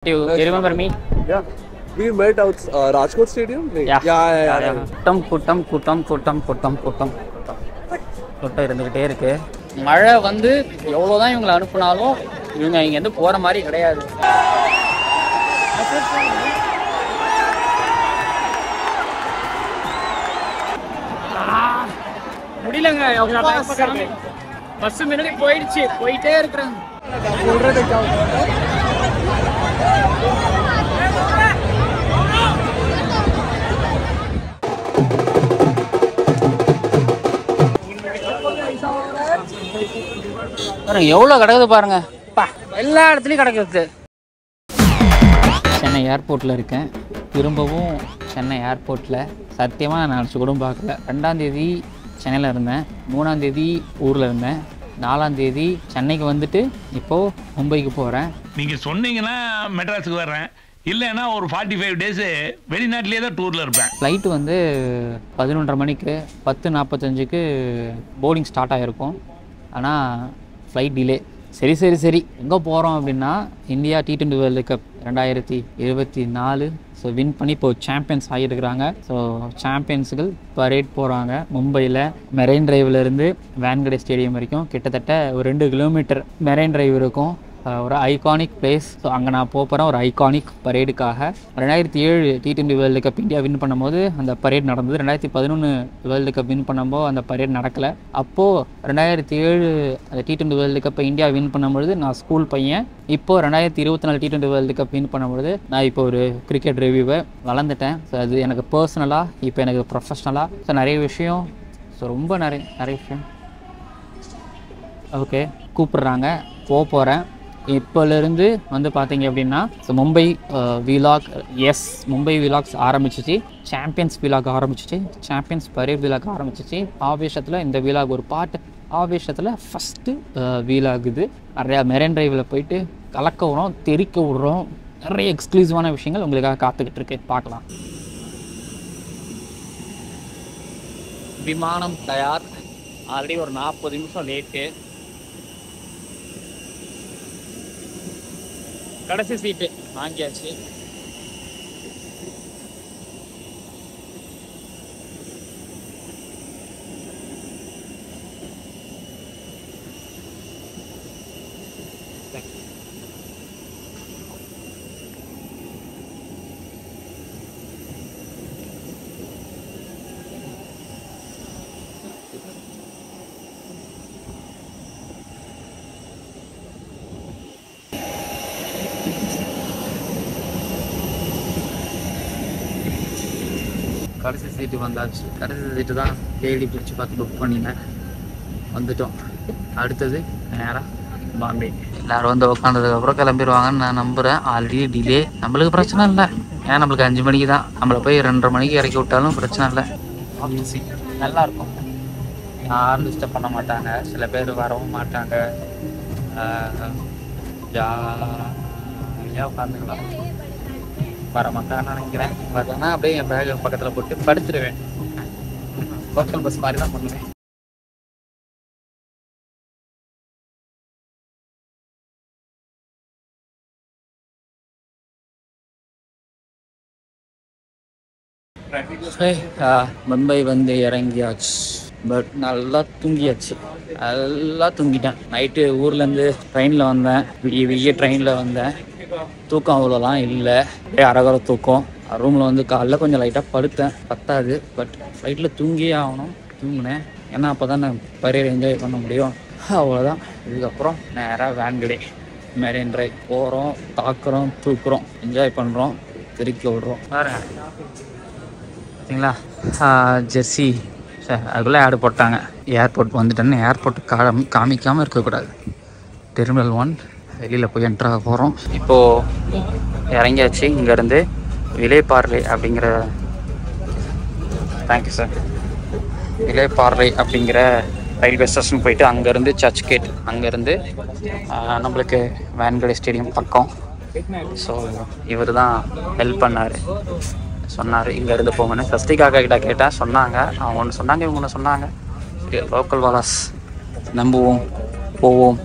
You remember me? Yeah. We met out Rajkot Stadium? Yeah. கூட்டம் இருந்துகிட்டே இருக்கு. மழை வந்து எவ்வளோதான் இவங்களை அனுப்புனாலும் இவங்க இங்கேருந்து போகிற மாதிரி கிடையாது. முடியலங்க, பஸ் முன்னாடி போயிட்டே இருக்கிறாங்க. எவ்வளோ கிடக்குது பாருங்க, எல்லா இடத்துலையும் கிடக்குது. சென்னை ஏர்போர்ட்டில் இருக்கேன். திரும்பவும் சென்னை ஏர்போர்ட்டில் சத்தியமாக நான் நினச்சி கூட பார்க்கல. 2ஆம் தேதி சென்னையில் இருந்தேன், 3ஆம் தேதி ஊரில் இருந்தேன், 4ஆம் தேதி சென்னைக்கு வந்துட்டு இப்போது மும்பைக்கு போகிறேன். நீங்கள் சொன்னீங்கன்னா மெட்ராஸுக்கு வர்றேன், இல்லைன்னா ஒரு 45 டேஸு வெளிநாட்டிலே தான் டூரில் இருப்பேன். ஃப்ளைட்டு வந்து 11:30 மணிக்கு 10:45க்கு போர்டிங் ஸ்டார்ட் ஆகிருக்கும். ஆனால் ஃப்ளைட் டிலே. சரி எங்கே போகிறோம் அப்படின்னா, India T20 world cup 2024 so win பண்ணி இப்போது சாம்பியன்ஸ் ஆகியிருக்கிறாங்க. ஸோ சாம்பியன்ஸுகள் பரேட் போகிறாங்க மும்பையில். மெரைன் டிரைவ்லேருந்து வான்கடே ஸ்டேடியம் வரைக்கும் கிட்டத்தட்ட ஒரு 2 கிலோமீட்டர் மெரைன் டிரைவ் இருக்கும். ஒரு ஐகானிக் பிளேஸ். ஸோ அங்கே நான் போகிறேன் ஒரு ஐகானிக் பரேடுக்காக. 2007 T20 world cup India win பண்ணும்போது அந்த பரேட் நடந்தது. 2011 வேர்ல்டு கப் வின் பண்ணும்போது அந்த பரேட் நடக்கலை. அப்போது 2007 அந்த T20 வேர்ல்டு கப்பை இந்தியா வின் பண்ணும்பொழுது நான் ஸ்கூல் பையன். இப்போது 2024 T20 வேர்ல்டு கப் வின் பண்ணும்பொழுது நான் இப்போ ஒரு கிரிக்கெட் ரிவ்யூவை வளர்ந்துட்டேன். ஸோ அது எனக்கு பர்சனலாக, இப்போ எனக்கு ப்ரொஃபஷ்னலாக ஸோ நிறைய விஷயம், ஸோ ரொம்ப நிறைய விஷயம். ஓகே, கூப்பிட்றாங்க, போகிறேன். இப்போலேருந்து வந்து பார்த்தீங்க அப்படின்னா, so Mumbai vlog, Mumbai vlogs ஆரம்பிச்சிச்சு, சாம்பியன்ஸ் விலாக் ஆரம்பிச்சிச்சு, சாம்பியன்ஸ் பரேட் விலாக் ஆரம்பிச்சிச்சு. ஆவேஷத்தில் இந்த விலாக் ஒரு பாட்டு, ஆவேஷத்தில் ஃபஸ்ட்டு விலாக் இது. நிறையா மெரைன் டிரைவில் போயிட்டு கலக்க விடுறோம், தெறிக்க விடுறோம். நிறைய எக்ஸ்க்ளூசிவான விஷயங்கள் உங்களுக்காக காத்துக்கிட்டு இருக்கு, பார்க்கலாம். விமானம் தயார். ஆல்ரெடி ஒரு 40 நிமிஷம் லேட்டு. கடைசி சீட்டு வாங்கியாச்சு. கடைசி சீட்டு வந்தாச்சு. கடைசி சீட்டு தான் தேடி பிடிச்சி பார்த்து புக் பண்ணினேன். வந்துட்டோம். அடுத்தது நேராக பாம்பே. எல்லோரும் வந்து உட்காந்ததுக்கப்புறம் கிளம்பிடுவாங்கன்னு நான் நம்புகிறேன். ஆல்ரெடி டிலே, நம்மளுக்கு பிரச்சனை இல்லை. ஏன்னா நம்மளுக்கு 5 மணிக்கு தான், நம்மளை போய் 2:30 மணிக்கு இறக்கி விட்டாலும் பிரச்சனை இல்லை. சீட் நல்லாயிருக்கும், யாரும் டிஸ்டர்ப் பண்ண மாட்டாங்க. சில பேர் வரவும் மாட்டாங்க, ஜாலியாக உட்காந்துக்கலாம். வர மாட்டான்னு நினைக்கிறேன். பட் ஆனால் அப்படியே என் பேக் பக்கத்தில் போட்டு படுத்துடுவேன். லோக்கல் பஸ் மாதிரி தான் பண்ணுவேன். மும்பை வந்து இறங்கியாச்சு. பட் நல்லா தூங்கியாச்சு, நல்லா தூங்கிட்டேன். நைட்டு ஊர்லேருந்து ட்ரெயினில் வந்தேன், விடிய ட்ரெயினில் வந்தேன். தூக்கம் அவ்வளோலாம் இல்லை, அப்படியே அரகர தூக்கம். ரூமில் வந்து காலைல கொஞ்சம் லைட்டாக படுத்தேன், பத்தாது. பட் ஃப்ளைட்டில் தூங்கியே ஆகணும். தூங்கினேன், ஏன்னா அப்போ தான் நான் பரேட் என்ஜாய் பண்ண முடியும். அவ்வளோதான். இதுக்கப்புறம் நேராக வான்கடே மெரைன் டிரைவ் போகிறோம், தாக்குறோம், தூக்குறோம், என்ஜாய் பண்ணுறோம், திருக்கி விடுறோம். வேறு பார்த்தீங்களா ஜெர்சி சார், அதுக்குள்ளே ஆடு போட்டாங்க. ஏர்போர்ட் வந்துட்டேன்னு ஏர்போர்ட்டு காமிக்காமல் இருக்கக்கூடாது. டெர்மினல் 1 வெளியில் போய் என்ட்ராக போகிறோம். இப்போது இறங்கியாச்சு. இங்கேருந்து விலேபார்லே அப்படிங்கிற, தேங்க்யூ சார், விலேபார்லே அப்படிங்கிற ரயில்வே ஸ்டேஷன் போயிட்டு அங்கேருந்து சர்ச் கேட், அங்கேருந்து நம்மளுக்கு வான்கடே ஸ்டேடியம் பக்கம். ஸோ இவர் தான் ஹெல்ப் பண்ணார், சொன்னார் இங்கேருந்து போங்கன்னு. சஸ்திகாக்கா கிட்ட கேட்டால் சொன்னாங்க, அவங்க ஒன்று சொன்னாங்க, இவங்க ஒன்று சொன்னாங்க. சரி, லோக்கல் வாலாஸ் நம்புவோம், போவோம்.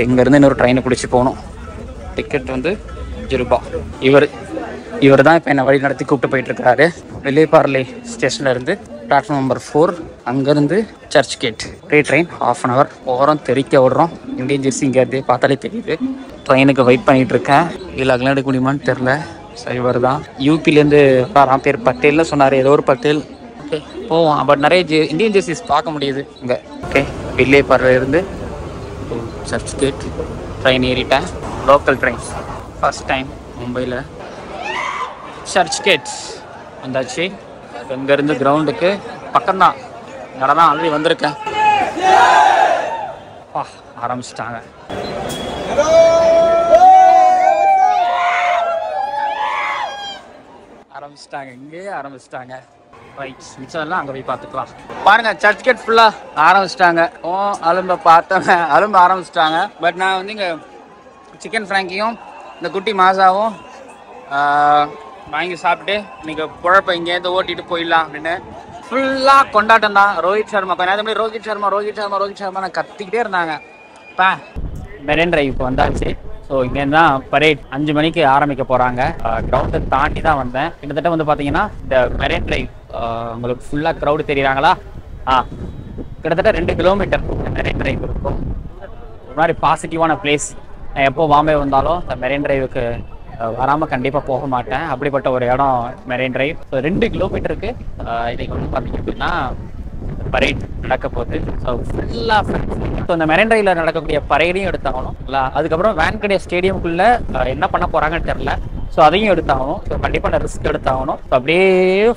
இங்கேருந்து இன்னொரு ட்ரெயினை பிடிச்சி போகணும். டிக்கெட் வந்து 5 ரூபாய். இவர் தான் இப்போ என்னை வழி நடத்தி கூப்பிட்டு போயிட்டுருக்காரு. வில்லேபார்லே ஸ்டேஷன்லேருந்து பிளாட்ஃபார்ம் நம்பர் 4, அங்கேருந்து சர்ச் கேட். ஒரே ட்ரெயின் 1/2 hour ஓரம் தெறிக்க விடுறோம். இந்தியன் ஜெர்சி இங்கே இருந்து பார்த்தாலே தெரியுது. ட்ரெயினுக்கு வெயிட் பண்ணிகிட்டு இருக்கேன். இல்லை அகலாம் எடுக்க முடியுமான்னு தெரில. ஸோ இவர் தான் யூபிலேருந்து வரான். பேர் பட்டேல்னு சொன்னார், ஏதோ ஒரு பட்டேல். ஓகே போவோம். பட் நிறைய இந்தியன் ஜெர்சிஸ் பார்க்க முடியுது இங்கே. ஓகே வில்லேபார்லேருந்து சர்ச் கேட் ட்ரெயின் ஏறிட்டேன். லோக்கல் ட்ரெயின்ஸ் ஃபஸ்ட் டைம் மும்பையில். சர்ச் கேட் வந்தாச்சு. இங்கேருந்து கிரவுண்டுக்கு பக்கம்தான். இடம் தான் ஆல்ரெடி வந்திருக்கேன். ஆரம்பிச்சிட்டாங்க. இங்கேயே ஆரம்பிச்சிட்டாங்க. ரைட், மிச்சம் எல்லாம் அங்கே போய் பார்த்துக்கலாம். பாருங்க, சர்ச் கேட் ஃபுல்லாக ஆரம்பிச்சிட்டாங்க. அலும்ப பார்த்தவங்க அலும்ப ஆரம்பிச்சிட்டாங்க. பட் நான் வந்து இங்கே சிக்கன் ஃப்ராங்கியும் இந்த குட்டி மாசாவும் வாங்கி சாப்பிட்டு இன்னைக்கு குழப்ப இங்கேருந்து ஓட்டிட்டு போயிடலாம் அப்படின்னு ஃபுல்லாக கொண்டாட்டம் தான். ரோஹித் சர்மா கொஞ்ச நேரத்துக்கு ரோஹித் சர்மா நான் கத்திக்கிட்டே இருந்தாங்க. இப்போ மெரைன் டிரைவ் இப்போ வந்தாச்சு. ஸோ இங்கேருந்து தான் பரேட் 5 மணிக்கு ஆரம்பிக்க போகிறாங்க. கிரவுண்டை தாண்டி தான் வந்தேன். கிட்டத்தட்ட வந்து பார்த்தீங்கன்னா இந்த மெரைன் டிரைவ் உங்களுக்கு ஃபுல்லாக க்ரௌடு தெரியுறாங்களா? கிட்டத்தட்ட 2 கிலோமீட்டர் மெரைன் டிரைவ் இருக்கும். ஒரு மாதிரி பாசிட்டிவான பிளேஸ். நான் எப்போ பாம்பே வந்தாலும் இந்த மெரைன் டிரைவுக்கு வராமல் கண்டிப்பாக போக மாட்டேன். அப்படிப்பட்ட ஒரு இடம் மெரைன் டிரைவ். ஸோ 2 கிலோமீட்டருக்கு இன்னைக்கு வந்து பார்த்தீங்க அப்படின்னா பரேட் நடக்க போகுது. ஸோ ஃபுல்லாக ஸோ இந்த மெரைன் டிரைவில் நடக்கக்கூடிய பரேடையும் எடுத்தாகணும். அதுக்கப்புறம் வான்கடே ஸ்டேடியமுக்குள்ளே என்ன பண்ண போகிறாங்கன்னு தெரில. ஸோ அதையும் எடுத்தாகணும். ஸோ கண்டிப்பாக நான் ரிஸ்க் எடுத்தாகணும். ஸோ அப்படியே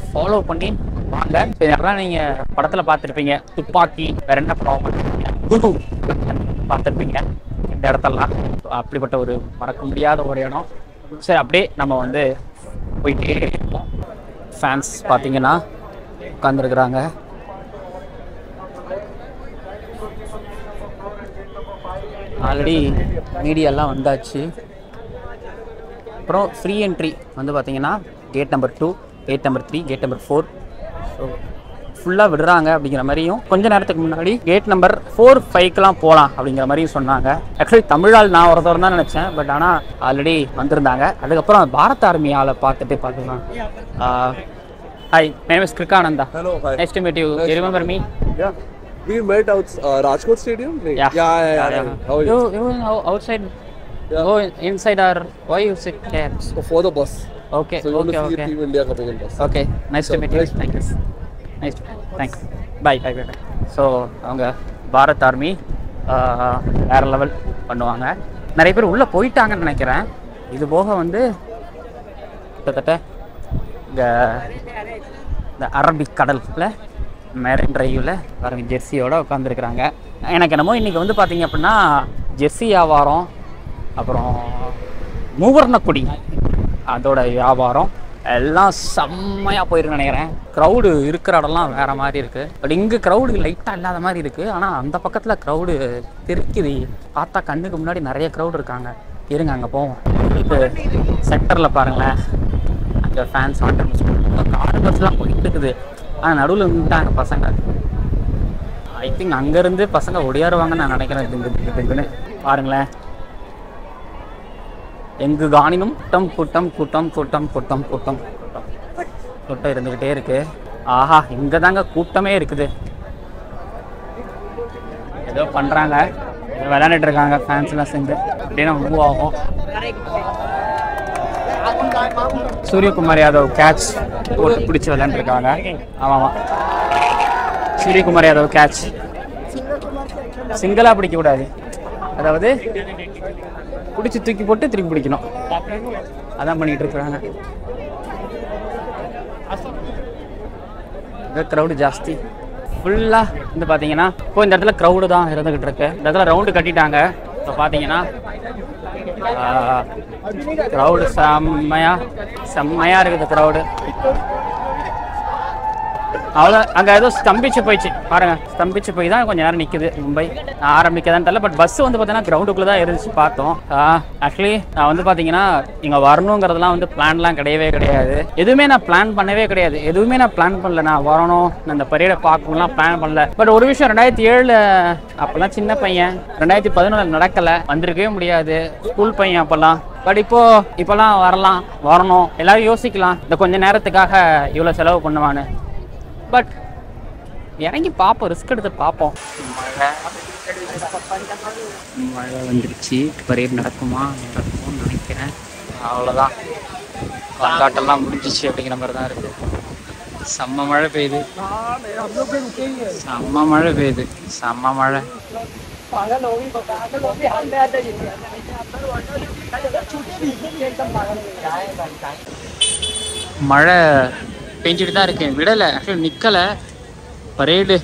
ஃபாலோ பண்ணி வாங்க. ஸோ இதெல்லாம் நீங்கள் படத்தில் பார்த்துருப்பீங்க. துப்பாக்கி, வேற என்ன படம் பார்த்துருப்பீங்க இந்த இடத்தெல்லாம். அப்படிப்பட்ட ஒரு மறக்க முடியாத ஒரு இடம். சரி, அப்படியே நம்ம வந்து போயிட்டே இருப்போம். ஃபேன்ஸ் பார்த்தீங்கன்னா உட்காந்துருக்குறாங்க. ஆல்ரெடி மீடியாலாம் வந்தாச்சு. அப்புறம் ஃப்ரீ என்ட்ரி வந்து பார்த்தீங்கன்னா gate number 2, gate number 3, gate number 4 so ஃபுல்லாக விடுறாங்க அப்படிங்கிற மாதிரியும், கொஞ்ச நேரத்துக்கு முன்னாடி கேட் நம்பர் 4, 5க்கெலாம் போகலாம் அப்படிங்கிற மாதிரியும் சொன்னாங்க. ஆக்சுவலி தமிழால் நான் ஒருத்தர் தான் நினச்சேன். பட் ஆனால் ஆல்ரெடி வந்திருந்தாங்க. அதுக்கப்புறம் பாரத் ஆர்மி ஆளை பார்த்துக்கலாம். Hi, my name is Krikananda. Hello, hi. Nice to meet you. Do you remember me? Yeah. We met out Rajkot Stadium? Yeah. How are you? You outside? Yeah. Go inside or why you sit there? So for the bus. Okay, So you want to see okay. Team India coming in bus. Okay, nice to meet you. Thank you. Nice to meet you. Thanks. Bye. So, அவங்க Bharat army வேற level பண்ணுவாங்க. நிறைய பேர் உள்ளே போயிட்டாங்கன்னு நினைக்கிறேன். இது போக வந்து கிட்டத்தட்ட இந்த அரபிக் கடலில் மெரைன் டிரைவில் வர ஜெர்சியோட உட்காந்துருக்குறாங்க. எனக்கு என்னமோ இன்றைக்கி வந்து பார்த்திங்க அப்படின்னா ஜெர்சி வியாபாரம், அப்புறம் மூவர்ணக்குடி அதோட வியாபாரம் எல்லாம் செம்மையாக போயிருக்குன்னு நினைக்கிறேன். க்ரௌடு இருக்கிற இடம்லாம் வேறு மாதிரி இருக்குது. பட் இங்கே க்ரௌடு லைட்டாக இல்லாத மாதிரி இருக்குது. ஆனால் அந்த பக்கத்தில் க்ரௌடு தெரிக்குது. பார்த்தா கண்ணுக்கு முன்னாடி நிறைய க்ரௌடு இருக்காங்க. இருங்க அங்கே போவோம். இப்போ சென்டரில் பாருங்களேன், அங்கே ஃபேன்ஸ் கார் பஸ்லாம் போயிட்டு இருக்குது. ஆனால் நடுவில் இருந்துட்டாங்க பசங்க. ஐ திங்க் அங்கேருந்து பசங்க ஒடியாருவாங்கன்னு நான் நினைக்கிறேன். இதுன்னு பாருங்களேன், எங்கு காணினும் கூட்டம் இருந்துக்கிட்டே இருக்கு. ஆஹா, இங்கே தாங்க கூட்டமே இருக்குது. ஏதோ பண்ணுறாங்க, விளையாண்டுட்டு இருக்காங்க ஃபேன்ஸ்லாம் சேர்ந்து. அப்படின்னா மூவ் ஆகும். சூரியகுமார் யாதவ் கேட்ச் போட்டு பிடிச்சி விளையாண்டுருக்காங்க. ஆமாம், சூரியகுமார் யாதவ் கேட்ச் சிங்கிளாக பிடிக்கக்கூடாது. அதாவது பிடிச்சி தூக்கி போட்டு திருப்பி பிடிக்கணும். அதான் பண்ணிகிட்டு இருக்கிறாங்க. இங்கே க்ரௌடு ஜாஸ்தி. ஃபுல்லாக வந்து பார்த்தீங்கன்னா இப்போ இந்த இடத்துல க்ரௌடு தான் இருந்துக்கிட்டு இருக்கு. இந்த இடத்துல ரவுண்டு கட்டிட்டாங்க. இப்போ பார்த்தீங்கன்னா க்ரௌடு செம்மையாக இருக்குது. க்ரௌடு அவ்வளோ அங்கே ஏதோ ஸ்தம்பிச்சு போயிடுச்சு பாருங்க, ஸ்தம்பிச்சு போய் தான் கொஞ்சம் நேரம் நிற்குது மும்பை. ஆரம்பிக்கதான் தெரியல, பட் பஸ் வந்து பார்த்தீங்கன்னா கிரவுண்டுக்குள்ளே தான் இருந்துச்சு பார்த்தோம். ஆக்சுவலி நான் வந்து பார்த்தீங்கன்னா இங்கே வரணுங்கிறதுலாம் வந்து பிளான்லாம் கிடையவே கிடையாது. எதுவுமே நான் பிளான் பண்ணவே கிடையாது, எதுவுமே நான் பிளான் பண்ணல. நான் வரணும், நான் இந்த பரேடை பார்க்கணும்லாம் பிளான் பண்ணல. பட் ஒரு விஷயம், 2007 அப்போல்லாம் சின்ன பையன், 2011 நடக்கலை, வந்திருக்கவே முடியாது, ஸ்கூல் பையன் அப்போல்லாம். பட் இப்போல்லாம் வரணும், எல்லாரும் யோசிக்கலாம் இந்த கொஞ்ச நேரத்துக்காக இவ்வளோ செலவு பண்ணுவான்னு. பட் இறங்கி பார்ப்போம், ரிஸ்க் எடுத்து பார்ப்போம். மழை வந்துருச்சு, பரேட் நடக்கும்னு நினைக்கிறேன். அவ்வளோதான், கொண்டாட்டம்லாம் முடிஞ்சிச்சு அப்படிங்கிற மாதிரி தான் இருக்குது. செம்ம மழை பெய்யுது, செம்ம மழை பெய்யுது, செம்ம மழை. மழை பெஞ்சிட்டு தான் இருக்கு, விடலை, ஆக்சுவலி நிற்கலை. பரேடு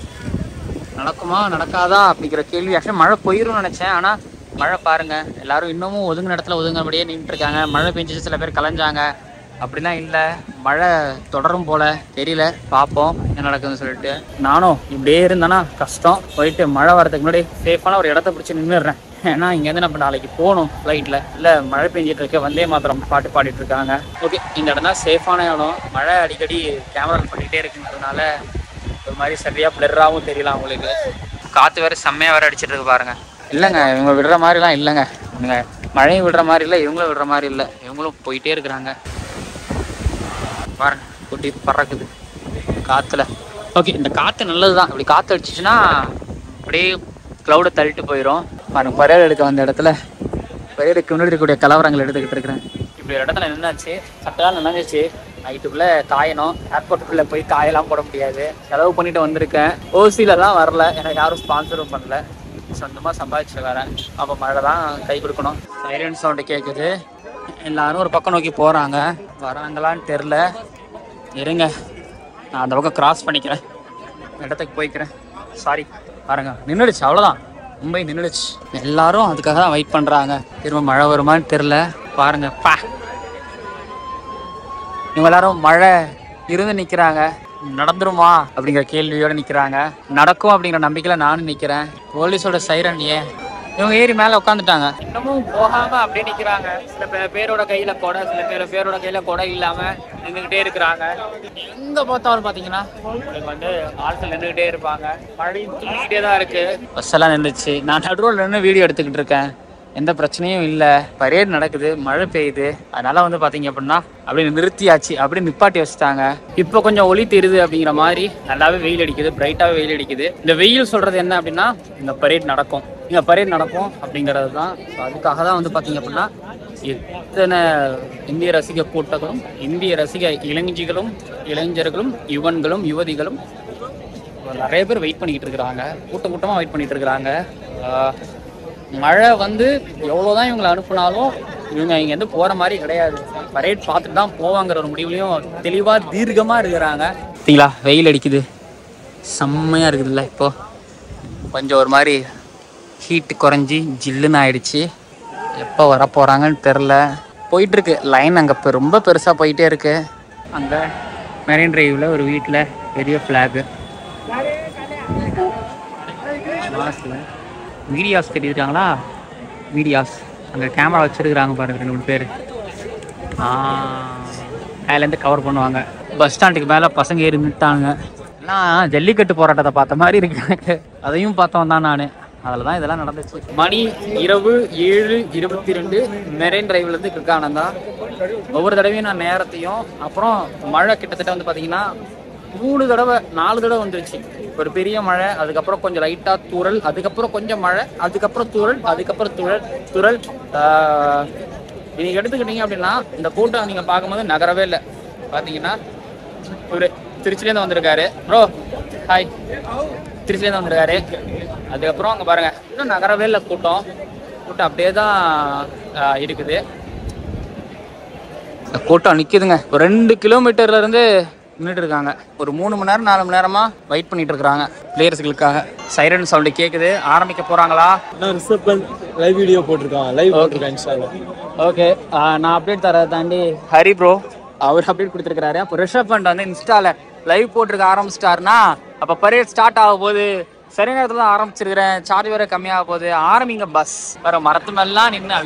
நடக்குமா நடக்காதா அப்படிங்கிற கேள்வி. ஆக்சுவலி மழை போயிடும்னு நினச்சேன், ஆனால் மழை பாருங்கள், எல்லாரும் இன்னமும் ஒதுங்கின இடத்துல ஒதுங்கினபடியே நின்றுருக்காங்க. மழை பெஞ்சிச்சு, சில பேர் கலைஞ்சாங்க. அப்படிலாம் இல்லை, மழை தொடரும் போல் தெரியல, பார்ப்போம் என்ன நடக்குதுன்னு சொல்லிட்டு. நானும் இப்படியே இருந்தேன்னா கஷ்டம். போயிட்டு மழை வரதுக்கு முன்னாடி சேஃபான ஒரு இடத்த பிடிச்சி நின்றுடுறேன். ஏன்னா இங்கேருந்து நம்ம நாளைக்கு போகணும் ஃப்ளைட்டில். இல்லை மழை பெஞ்சிட்டு இருக்கு, வந்தே மாத்திரம் பாட்டு பாடிட்டு இருக்காங்க. ஓகே, இந்த இடம் தான் சேஃபான இடம். மழை அடிக்கடி கேமரா பண்ணிகிட்டே இருக்குன்றதுனால ஒரு மாதிரி சரியாக பிளராகவும் தெரியல அவங்களுக்கு. காற்று வேறு செம்மையாக வேறு அடிச்சிட்டு இருக்கு பாருங்க. இல்லைங்க, இவங்க விடுற மாதிரிலாம் இல்லைங்க, இவங்க மழையும் விடுற மாதிரி இல்லை, இவங்களும் விடுற மாதிரி இல்லை, இவங்களும் போயிட்டே இருக்கிறாங்க பாருங்க. குட்டி பறக்குது காற்றுல. ஓகே, இந்த காற்று நல்லது தான். இப்படி காற்று அடிச்சிச்சுன்னா அப்படியே க்ளவுடை தள்ளிட்டு போயிடும் பாருங்க. பரேடு எடுக்க வந்த இடத்துல பரேடுக்கு முன்னாடி இருக்கக்கூடிய கலவரங்கள் எடுத்துக்கிட்டு இருக்கிறேன். இப்படி ஒரு இடத்துல நின்னாச்சு, சட்டெல்லாம் நினைஞ்சிச்சு. நைட்டுக்குள்ளே காயணும், ஏர்போர்ட்டுக்குள்ளே போய் காயெல்லாம் போட முடியாது. செலவு பண்ணிட்டு வந்திருக்கேன். ஓசியில் தான் வரல, எனக்கு யாரும் ஸ்பான்சரும் பண்ணல, சொந்தமாக சம்பாதிச்சு வரேன். அப்போ மழை தான் கை கொடுக்கணும். சைரன் சவுண்டு கேட்குது, எல்லாரும் ஒரு பக்கம் நோக்கி போகிறாங்க. வராங்களான்னு தெரில, இருங்க நான் அந்த பக்கம் கிராஸ் பண்ணிக்கிறேன், இடத்துக்கு போய்க்கிறேன். சாரி பாருங்க, நின்றுடுச்சு, அவ்வளோதான், மும்பை நின்றுடுச்சு. எல்லாரும் அதுக்காக தான் வெயிட் பண்ணுறாங்க. திரும்ப மழை வருமானு தெரில பாருங்க. இவங்க எல்லாரும் மழை இருந்து நிற்கிறாங்க, நடந்துருமா அப்படிங்கிற கேள்வியோடு நிற்கிறாங்க. நடக்கும் அப்படிங்கிற நம்பிக்கையில் நானும் நிற்கிறேன். போலீஸோட சைரன் ஏன் இவங்க ஏறி மேலே உட்காந்துட்டாங்க, இன்னமும் போகாமல் அப்படியே நிற்கிறாங்க. சில பேரோட கையில் கொடை, சில பேரோட கையில் கொடை இல்லாமல் நின்றுக்கிட்டே இருக்கிறாங்க. எங்கே பார்த்தாலும் பார்த்தீங்கன்னா உங்களுக்கு வந்து ஆட்கள் நின்றுக்கிட்டே இருப்பாங்க. மழையும் தூக்கிட்டே தான் இருக்குது. பஸ் எல்லாம் நின்றுச்சு. நான் நடுரோடு நின்று வீடியோ எடுத்துக்கிட்டு இருக்கேன், எந்த பிரச்சனையும் இல்லை. பரேட் நடக்குது, மழை பெய்யுது, அதனால வந்து பார்த்தீங்க அப்படின்னா அப்படியே நிறுத்தியாச்சு, அப்படியே நிப்பாட்டி வச்சுட்டாங்க. இப்போ கொஞ்சம் ஒளி தெரியுது அப்படிங்கிற மாதிரி நல்லாவே வெயில் அடிக்குது, பிரைட்டாகவே வெயில் அடிக்குது. இந்த வெயில் சொல்கிறது என்ன அப்படின்னா இந்த பரேட் நடக்கும், இங்கே பரேட் நடக்கும் அப்படிங்கிறது தான். ஸோ அதுக்காக தான் வந்து பார்த்தீங்க அப்படின்னா எத்தனை இந்திய ரசிக கூட்டங்களும், இந்திய ரசிக இளைஞர்களும் யுவன்களும் யுவதிகளும் நிறைய பேர் வெயிட் பண்ணிக்கிட்டு இருக்கிறாங்க, கூட்டமாக வெயிட் பண்ணிட்டு இருக்கிறாங்க. மழை வந்து எவ்வளோதான் இவங்களை அனுப்புனாலும் இவங்க இங்கேருந்து போகிற மாதிரி கிடையாது. பரேட் பார்த்துட்டு தான் போவாங்கிற ஒரு முடிவுலையும் தெளிவாக தீர்க்கமாக இருக்கிறாங்க. பார்த்தீங்களா, வெயில் அடிக்குது, செம்மையாக இருக்குதுல்ல. இப்போது கொஞ்சம் ஒரு மாதிரி ஹீட்டு குறைஞ்சி ஜில்லுன்னு ஆயிடுச்சு. எப்போ வர போகிறாங்கன்னு தெரில. போயிட்டுருக்கு லைன், அங்கே இப்போ ரொம்ப பெருசாக போயிட்டே இருக்கு. அங்கே மெரைன் டிரைவில் ஒரு வீட்டில் பெரிய ஃப்ளாகு, மீடியாஸ் கட்டியிருக்காங்களா, மீடியாஸ் அங்கே கேமரா வச்சுருக்குறாங்க பாருங்கள், 2-3 பேர். அதுலேருந்து கவர் பண்ணுவாங்க. பஸ் ஸ்டாண்டுக்கு மேலே பசங்க ஏறி நின்றுட்டாங்க. எல்லாம் ஜல்லிக்கட்டு போராட்டத்தை பார்த்த மாதிரி இருக்கு எனக்கு. அதையும் பார்த்தோம் தான் நான், அதில் தான் இதெல்லாம் நடந்துச்சு. மணி இரவு 7:22 மெரைன் டிரைவ்லேருந்து கிருக்கானந்தா. ஒவ்வொரு தடவையும் நான் நேரத்தையும், அப்புறம் மழை கிட்டத்தட்ட வந்து பார்த்தீங்கன்னா 4 தடவை வந்துருச்சு. ஒரு பெரிய மழை, அதுக்கப்புறம் கொஞ்சம் லைட்டாக தூறல், அதுக்கப்புறம் கொஞ்சம் மழை, அதுக்கப்புறம் தூறல், அதுக்கப்புறம் தூறல். இன்னைக்கு எடுத்துக்கிட்டீங்க அப்படின்னா இந்த கூட்டம் நீங்கள் பார்க்கும்போது நகரவே இல்லை. பார்த்தீங்கன்னா ஒரு திருச்சிலேருந்து வந்திருக்காரு ப்ரோ, ஹாய், திருச்சிலேருந்து வந்திருக்காரு. அதுக்கப்புறம் அங்கே பாருங்கள், இன்னும் நகரவே இல்லை கூட்டம் அப்படியே தான் இருக்குது. கூட்டம் நிற்கிதுங்க. 2 கிலோமீட்டர்லேருந்து நின்றுட்டு இருக்காங்க. ஒரு 3 மணி நேரம் 4 மணி நேரமாக வெயிட் பண்ணிட்டு இருக்கிறாங்க பிளேயர்ஸ்களுக்காக. சைரன் சவுண்டு கேட்குது, ஆரம்பிக்க போகிறாங்களா? லைவ் வீடியோ போட்டிருக்காங்க, லைவ் போட்டிருக்காங்க. ஓகே, நான் அப்டேட் தரதை தாண்டி ஹரி ப்ரோ அவர் அப்டேட் கொடுத்துருக்காரு. அப்போ ரிஷப் பண்ட் வந்து இன்ஸ்டாவில் லைவ் போட்டிருக்க ஆரம்பிச்சிட்டாருன்னா அப்போ பரேட் ஸ்டார்ட் ஆக போகுது. சரி நேரத்தில் தான் ஆரம்பிச்சிருக்கிறேன், சார்ஜ் வேற கம்மியாக போகுது. ஆரம்பிங்க பஸ். வேற மரத்து மேலாம் நின்று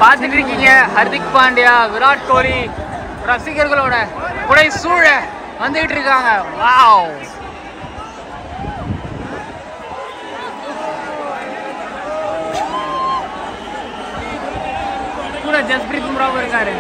பார்த்துட்டு இருக்கீங்க. ஹர்திக் பாண்டியா, விராட் கோலி ரசிகர்களோட புடை சூழ வந்துகிட்டு இருக்காங்க. வாவ், கூட ஜஸ்பிரீத் பும்ராவும் இருக்காரு.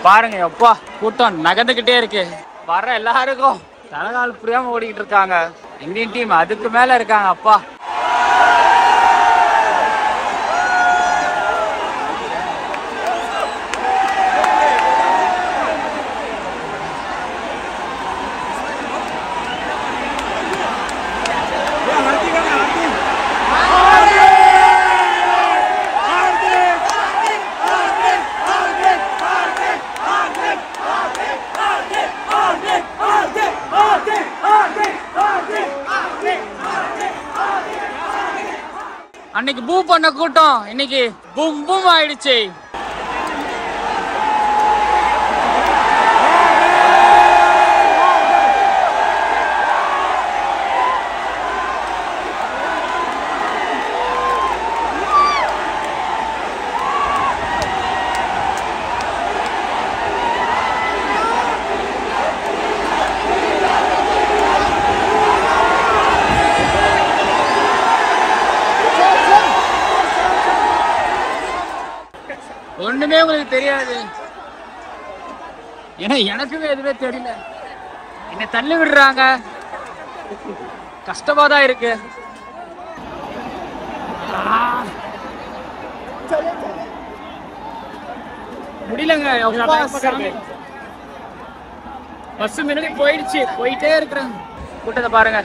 பாருங்க எப்பா கூட்டம் நகர்ந்துகிட்டே இருக்கு. வர எல்லாருக்கும் தலைகால் புரியாம ஓடிக்கிட்டு இருக்காங்க. இந்தியன் டீம் அதுக்கு மேல இருக்காங்க. அப்பா அன்னைக்கு பூ பண்ண கூட்டம் இன்னைக்கு பூம் பூம் ஆயிடுச்சு. ஒண்ணுமே உங்களுக்கு தெரியாது. ஏன்னா எனக்குமே எதுவுமே தெரியல. என்னை தள்ளி விடுறாங்க. கஷ்டமா தான் இருக்கு. முடியலங்க. பஸ் முன்னாடி போயிடுச்சு. போயிட்டே இருக்கிறேன். கூட்டத்தை பாருங்க.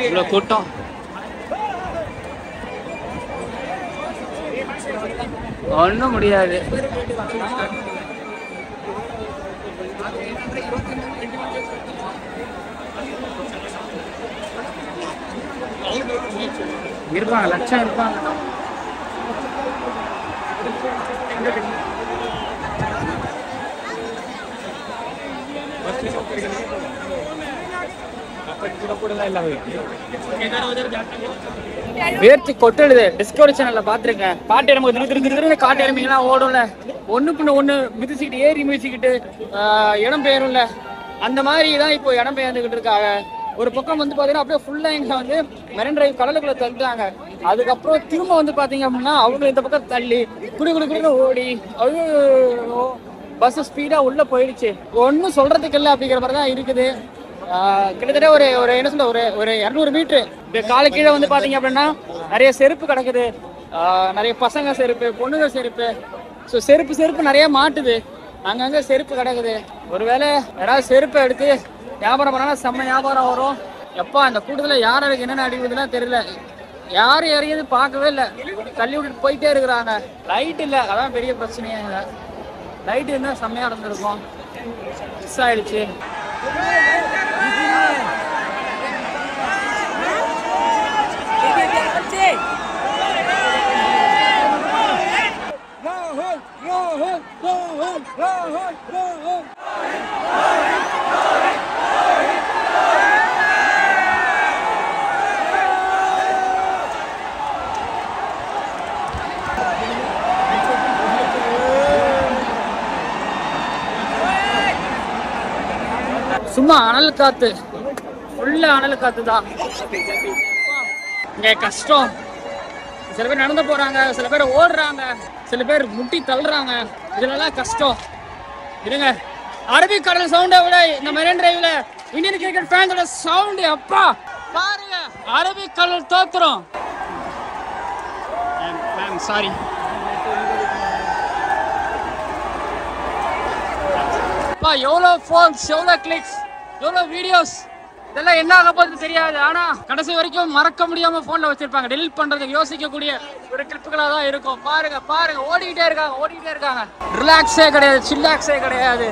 இவ்வளவு கூட்டம். ஒண்ணும் முடியாது. இருப்பாங்க, லட்சம் இருப்பாங்க. வேர்த்து கொட்டுது. டிஸ்கவரி சேனல்ல பாத்துருக்கேன். காட்டு எறும்பு திரு காட்டு எறும்பிங்கெல்லாம் ஓடும்ல, ஒண்ணுக்குன்னு ஒண்ணு மிதிச்சுக்கிட்டு ஏறி மிதிச்சுக்கிட்டு இடம் பெயரும்ல, அந்த மாதிரி தான் இப்போ இடம் பெயர்ந்துகிட்டு இருக்காங்க. ஒரு பக்கம் வந்து பாத்தீங்கன்னா அப்படியே ஃபுல்லா இங்க வந்து மெரைன் டிரைவ் கடலுக்குள்ள தள்ளிட்டாங்க. அதுக்கப்புறம் திரும்ப வந்து பாத்தீங்க அப்படின்னா அவங்க இந்த பக்கம் தள்ளி குடு ஓடி பஸ் ஸ்பீடா உள்ள போயிடுச்சு. ஒன்னும் சொல்றதுக்கு இல்லை அப்படிங்கிற மாதிரி தான் இருக்குது. கிட்டத்தட்ட ஒரு என்ன சொல்ல ஒரு 200 மீட்டரு காலை கீழே வந்து பாத்தீங்க அப்படின்னா நிறைய செருப்பு கிடக்குது. நிறைய பசங்க செருப்பு, பொண்ணுங்க செருப்பு. ஸோ செருப்பு நிறைய மாட்டுது. அங்கங்க செருப்பு கிடக்குது. ஒருவேளை யாராவது செருப்பை எடுத்து வியாபாரம் பண்ணாலும் செம்ம வியாபாரம் வரும். எப்பா அந்த கூட்டத்தில் யாருக்கு என்னென்ன அடிக்குதுலாம் தெரியல. யாரும் இறங்கியது பார்க்கவே இல்லை. தள்ளி விட்டுட்டு போயிட்டே இருக்கிறாங்க. லைட் இல்லை, அதான் பெரிய பிரச்சனையே இல்லை. லைட் இருந்தால் செம்மையாக நடந்திருக்கும். மிஸ் ஆயிடுச்சு. சும்மா அனல் காத்து, ஃபுல்லா அனல் காத்து தான். இங்க கஷ்டம். சில பேர் நடந்து போறாங்க, சில பேர் ஓடுறாங்க, சில பேர் முட்டி தள்ளுறாங்க. இதுலலாம் கஷ்டம். இருங்க, அரபிக் கடல் சவுண்டை விட இந்த மெரைன் டிரைவ்ல இந்தியன் கிரிக்கெட் ஃபேன்ஸோட சவுண்ட் அப்பா பாருங்க. அரபிக் கடல் தோத்துறோம். சாரி. அப்பா எவ்வளோ ஃபோன்ஸ், எவ்வளோ கிளிக்ஸ், எவ்வளோ வீடியோஸ், இதெல்லாம் என்ன ஆக போகுது தெரியாது. ஆனா கடைசி வரைக்கும் மறக்க முடியாம போன்ல வச்சிருப்பாங்க. டெலிட் பண்றதுக்கு யோசிக்கக்கூடிய ஒரு கிளிப்புகளா தான் இருக்கும். பாருங்க ஓடிக்கிட்டே இருக்காங்க. ரிலாக்ஸே கிடையாது, சில்லாக்ஸே கிடையாது.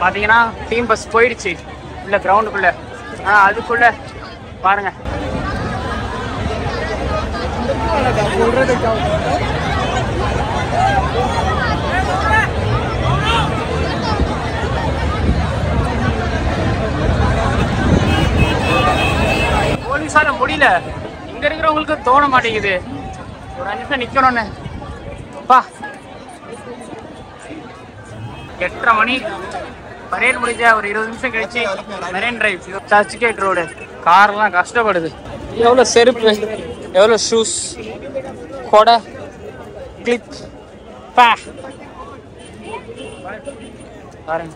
பாத்தீங்கன்னா டீம் பஸ் போயிடுச்சு உள்ள கிரவுண்டுக்குள்ள. அதுக்குள்ள பாருங்க. முடியல. இங்க இருக்கிறவங்களுக்கு தோண மாட்டேங்குது ஒரு 5 நிமிஷம் நிக்கணும்னு. அப்பா 8:30 மணி பரேட் முடிஞ்சா ஒரு 20 நிமிஷம் கழிச்சு Marine Drive Churchgate road. கார்லாம் கஷ்டப்படுது. எவ்வளோ செருப்பு, எவ்வளோ ஷூஸ், கொடை, கிளிப், பா பாருங்க.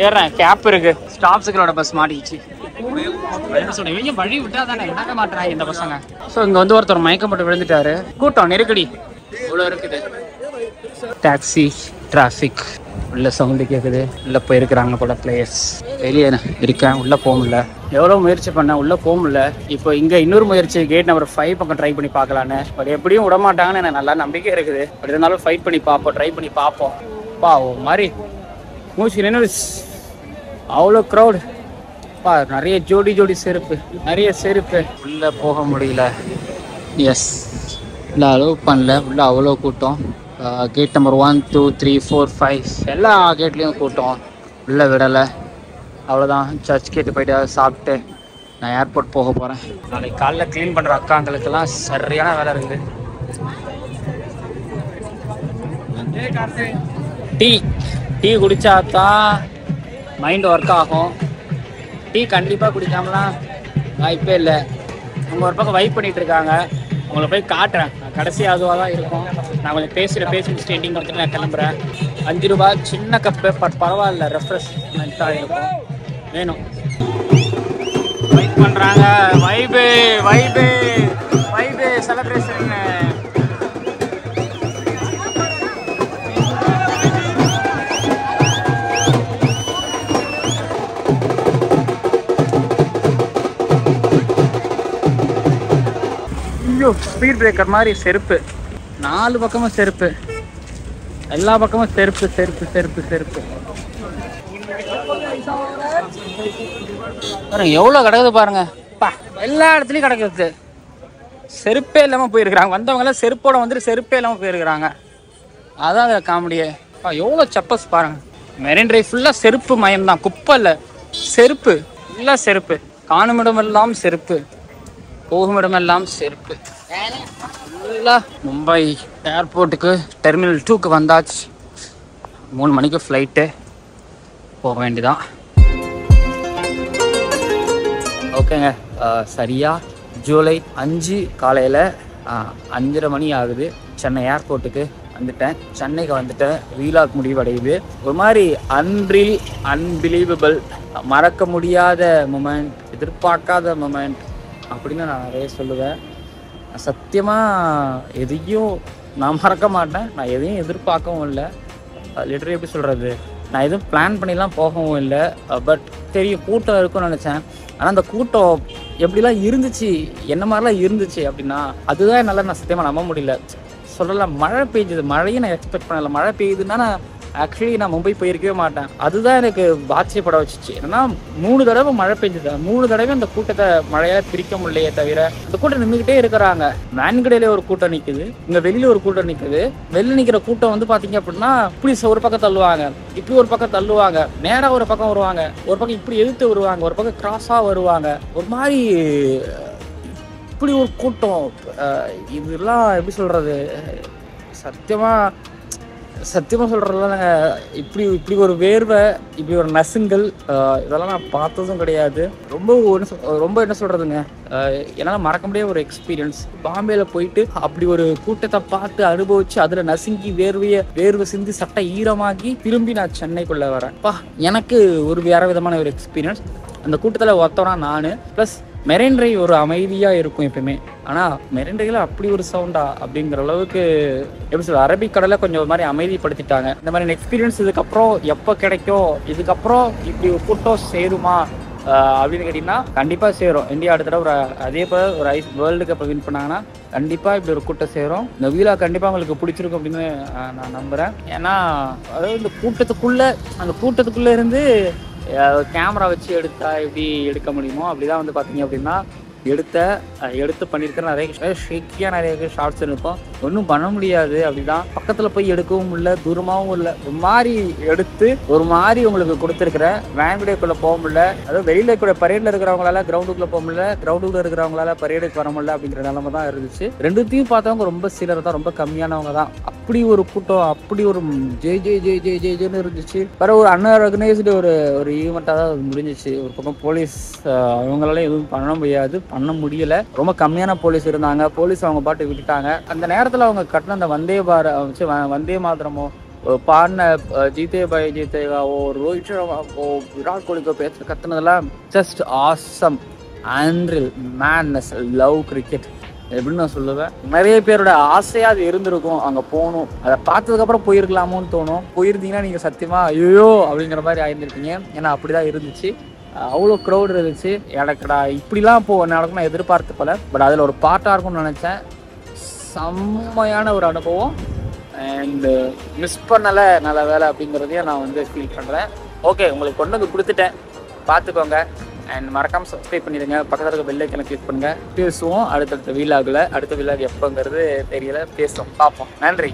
ஏறேன், கேப் இருக்கு. ஸ்டாப்ஸுகளோட பஸ் மாட்டிக்கிச்சு. இவங்க வழி விட்டா தானே நடக்க மாட்டாங்க இந்த பசங்க. ஸோ இங்க வந்து ஒருத்தர் மயக்கம் போட்டு விழுந்துட்டாரு. கூட்டம் நெருக்கடி இவ்வளோ இருக்குது. Taxi traffic. உள்ள சவுண்டு கேட்குது. உள்ள போயிருக்கிறாங்க போல பிளேயர்ஸ். வெளியே இருக்கேன், உள்ள போக முடியல. எவ்வளோ முயற்சி பண்ணேன், உள்ள போக முடியல. இப்போ இங்க இன்னொரு முயற்சி கேட் நம்பர் 5 பக்கம் ட்ரை பண்ணி பார்க்கலான்னு. பட் எப்படியும் விட மாட்டாங்கன்னு எனக்கு நல்லா நம்பிக்கை இருக்குது. பட் இருந்தாலும் ஃபைட் பண்ணி பார்ப்போம், ட்ரை பண்ணி பார்ப்போம். பா ஒரு மாதிரி மூச்சு நின்று அவ்வளோ க்ரௌட். பா நிறைய ஜோடி செருப்பு, நிறைய செருப்பு. உள்ள போக முடியல. எஸ் இல்லை அலோவ் பண்ணல. உள்ள அவ்வளோ கூட்டம். கேட் நம்பர் 1 2 3 4 5 எல்லா கேட்லேயும் கூட்டம். உள்ள விடலை. அவ்வளோதான். சர்ச் கேட்டு போயிட்டு சாப்பிட்டு நான் ஏர்போர்ட் போக போகிறேன். நாளைக்கு காலைல க்ளீன் பண்ணுற அக்காங்களுக்கெல்லாம் சரியான வேலை இருக்குது. டீ குடித்தா தான் மைண்ட் ஒர்க் ஆகும். டீ கண்டிப்பாக குடிக்காமலாம் வாய்ப்பே இல்லை. அவங்க ஒரு பக்கம் வைப் பண்ணிகிட்டு இருக்காங்க. உங்களை போய் காட்டுறேன். நான் கடைசி அதுவாக தான் இருக்கும். நான் கொஞ்சம் பேசி ஸ்டேட்டிங் கொடுத்துட்டு நான் கிளம்புறேன். 5 ரூபா சின்ன கப்பு. பட் பரவாயில்ல, ரெஃப்ரெஷ்மெண்ட்டாக இருக்கும். வேணும். வைப் பண்ணுறாங்க. Vibe celebration. ஸ்பீட் பிரேக்கர் மாதிரி செருப்பு. 4 பக்கமும் செருப்பு. எல்லா பக்கமும் செருப்பு. பாருங்க எவ்வளோ கிடக்குது பாருங்க. எல்லா இடத்துலையும் கிடக்குது. செருப்பே இல்லாமல் போயிருக்கிறாங்க. வந்தவங்களாம் செருப்போட வந்துட்டு செருப்பே இல்லாமல் போயிருக்கிறாங்க. அதான் அதில் காமெடியே. எவ்வளோ செப்பஸ் பாருங்க. மெரைன் டிரைவ் ஃபுல்லாக செருப்பு மயம் தான். குப்பை இல்லை, செருப்பு. ஃபுல்லாக செருப்பு. காணுமிடமெல்லாம் செருப்பு, போகுமிடமெல்லாம் செருப்பு. மும்பை ஏர்போர்ட்டுக்கு டெர்மினல் 2க்கு வந்தாச்சு. 3 மணிக்கு ஃப்ளைட்டு. போக வேண்டியதான். ஓகேங்க. சரியாக ஜூலை 5 காலையில் 5:30 மணி ஆகுது. சென்னை ஏர்போர்ட்டுக்கு வந்துட்டேன். சென்னைக்கு வந்துட்டேன். வீலாக் முடிவடையுது. ஒரு மாதிரி அன்பிலீவபிள், மறக்க முடியாத மொமெண்ட், எதிர்பார்க்காத மொமெண்ட் அப்படின்னு நான் நிறைய சொல்லுவேன். சத்தியமாக எதையும் நான் மறக்க மாட்டேன். நான் எதையும் எதிர்பார்க்கவும் இல்லை. லிட்டரலி எப்படி சொல்கிறது, நான் எதுவும் பிளான் பண்ணிலாம் போகவும் இல்லை. பட் தெரியும் கூட்டம் இருக்கும்னு நினச்சேன். ஆனால் அந்த கூட்டம் எப்படிலாம் இருந்துச்சு, என்ன மாதிரிலாம் இருந்துச்சு அப்படின்னா அதுதான் என்னால் நான் சத்தியமாக நம்ப முடியல. சொல்லலாம் மழை பெய்யுது. மழையும் நான் எக்ஸ்பெக்ட் பண்ணலை. மழை பெய்யுதுன்னா நான் ஆக்சுவலி நான் மும்பை போயிருக்கவே மாட்டேன். அதுதான் எனக்கு ஆச்சரியப்பட வச்சிச்சு. ஏன்னா 3 தடவை மழை பெஞ்சுது. 3 தடவை அந்த கூட்டத்தை மழையால் பிரிக்க முடியலையே தவிர அந்த கூட்டம் நின்றுக்கிட்டே இருக்கிறாங்க. மேன்கடையில ஒரு கூட்டம் நிற்குது, இங்கே வெளியில் ஒரு கூட்டம் நிற்குது. வெளியில் நிற்கிற கூட்டம் வந்து பார்த்தீங்க அப்படின்னா இப்படி ஒரு பக்கம் தள்ளுவாங்க, இப்படி ஒரு பக்கம் தள்ளுவாங்க, நேராக ஒரு பக்கம் வருவாங்க, ஒரு பக்கம் இப்படி எதிர்த்து வருவாங்க, ஒரு பக்கம் கிராஸாக வருவாங்க. ஒரு மாதிரி இப்படி ஒரு கூட்டம். இதெல்லாம் எப்படி சொல்கிறது, சத்தியமாக சொல்கிறதுலாம் இப்படி ஒரு வேர்வை, இப்படி ஒரு நசுங்கள், இதெல்லாம் நான் பார்த்ததும் கிடையாது. ரொம்ப என்ன சொல்கிறதுங்க, என்னால் மறக்க முடியாத ஒரு எக்ஸ்பீரியன்ஸ். பாம்பேயில் போயிட்டு அப்படி ஒரு கூட்டத்தை பார்த்து அனுபவித்து அதில் நசுங்கி வேர்வை சிந்தி சட்டை ஈரமாகி திரும்பி நான் சென்னைக்குள்ளே வரேன். எனக்கு ஒரு வேறு விதமான ஒரு எக்ஸ்பீரியன்ஸ். அந்த கூட்டத்தில் ஒருத்தவனா நான். ப்ளஸ் மெரைன் டிரைவ் ஒரு அமைதியாக இருக்கும் எப்பயுமே. ஆனால் மெரைன் டிரைவில் அப்படி ஒரு சவுண்டா அப்படிங்கிற அளவுக்கு எப்படி சொல்ல, அரபிக்கடலை கொஞ்சம் ஒரு மாதிரி அமைதிப்படுத்திட்டாங்க. இந்த மாதிரி எக்ஸ்பீரியன்ஸ் இதுக்கப்புறம் எப்போ கிடைக்கும், இதுக்கப்புறம் இப்படி ஒரு கூட்டம் சேருமா அப்படின்னு கேட்டிங்கன்னா கண்டிப்பாக சேரும். இந்தியா அடுத்த தடவை அதே போல் ஒரு வேர்ல்டு கப்பை வின் பண்ணாங்கன்னா கண்டிப்பாக இப்படி ஒரு கூட்டம் சேரும். இந்த வீலா கண்டிப்பாக உங்களுக்கு பிடிச்சிருக்கும் அப்படின்னு நான் நம்புகிறேன். ஏன்னா அதாவது இந்த கூட்டத்துக்குள்ளே இருந்து கேமரா வச்சு எடுத்தா எப்படி எடுக்க முடியுமோ அப்படிதான் வந்து பார்த்தீங்க அப்படின்னா எடுத்து பண்ணியிருக்கிற நிறைய ஷேக்கியாக நிறைய ஷார்ட்ஸ் இருக்கும். ஒன்றும் பண்ண முடியாது. அப்படிதான் பக்கத்தில் போய் எடுக்கவும் இல்லை, தூரமாகவும் இல்லை. ஒரு மாதிரி எடுத்து ஒரு மாதிரி உங்களுக்கு கொடுத்துருக்குற வேன்குடேக்குள்ளே போக முடியல. அதாவது வெளியில் கூட பரேடில் இருக்கிறவங்களால கிரவுண்டுக்குள்ளே போக முடியல, கிரவுண்டுக்குள்ள இருக்கிறவங்களால பரேடுக்கு வர முடியல அப்படிங்கிற நிலைமை தான் இருந்துச்சு. ரெண்டுத்தையும் பார்த்தவங்க ரொம்ப சிலர் தான், ரொம்ப கம்மியானவங்க தான். அப்படி ஒரு கூட்டம், அப்படி ஒரு ஜெய்னு இருந்துச்சு. வேற ஒரு அன்ஆர்கனைஸ்டு ஒரு ஈவெண்ட்டாக தான் முடிஞ்சிச்சு. ஒரு பக்கம் போலீஸ் அவங்களால எதுவும் பண்ண முடியல. ரொம்ப கம்மியான போலீஸ் இருந்தாங்க. போலீஸ் அவங்க பாட்டு விட்டுட்டாங்க. அந்த நேரத்தில் அவங்க கட்டின அந்த வந்தே மாதரமோ பாடின ஜீத்தே பாய் ஜீத்தேகாவோ ரோஹித் சர்மாவோ விராட் கோலிக்கோ பேச கத்துனதெல்லாம் ஜஸ்ட் ஆசம், ஆண்ட்ரில், மேட்னஸ், லவ் கிரிக்கெட் எப்படின்னு நான் சொல்லுவேன். நிறைய பேரோட ஆசையாக அது இருந்திருக்கும். அங்கே போகணும், அதை பார்த்ததுக்கப்புறம் போயிருக்கலாமோன்னு தோணும். போயிருந்தீங்கன்னா நீங்கள் சத்தியமாக ஐயோ அப்படிங்கிற மாதிரி ஆயிருந்திருப்பீங்க. ஏன்னா அப்படி தான் இருந்துச்சு. அவ்வளோ க்ரௌட் இருந்துச்சு. எனக்குடா இப்படிலாம் நடக்கும் எதிர்பார்த்து போல. பட் அதில் ஒரு பார்ட்டாக இருக்கும்னு நினச்சேன். செம்மையான ஒரு அனுபவம். அண்டு மிஸ் பண்ணலை, நல்ல வேலை அப்படிங்கிறதையும் நான் ஃபீல் பண்ணுறேன். ஓகே, உங்களுக்கு கொண்டு வந்து கொடுத்துட்டேன், பார்த்துக்கோங்க. அண்ட் மறக்காமல் சப்ஸ்கிரைப் பண்ணிடுங்க. பக்கத்தில் இருக்க பெல் ஐக்கனை கிளிக் பண்ணுங்கள். பேசுவோம் அடுத்த வீலாகில். அடுத்த வீலாக் எப்போங்கிறது தெரியல, பேசுவோம், பார்ப்போம். நன்றி.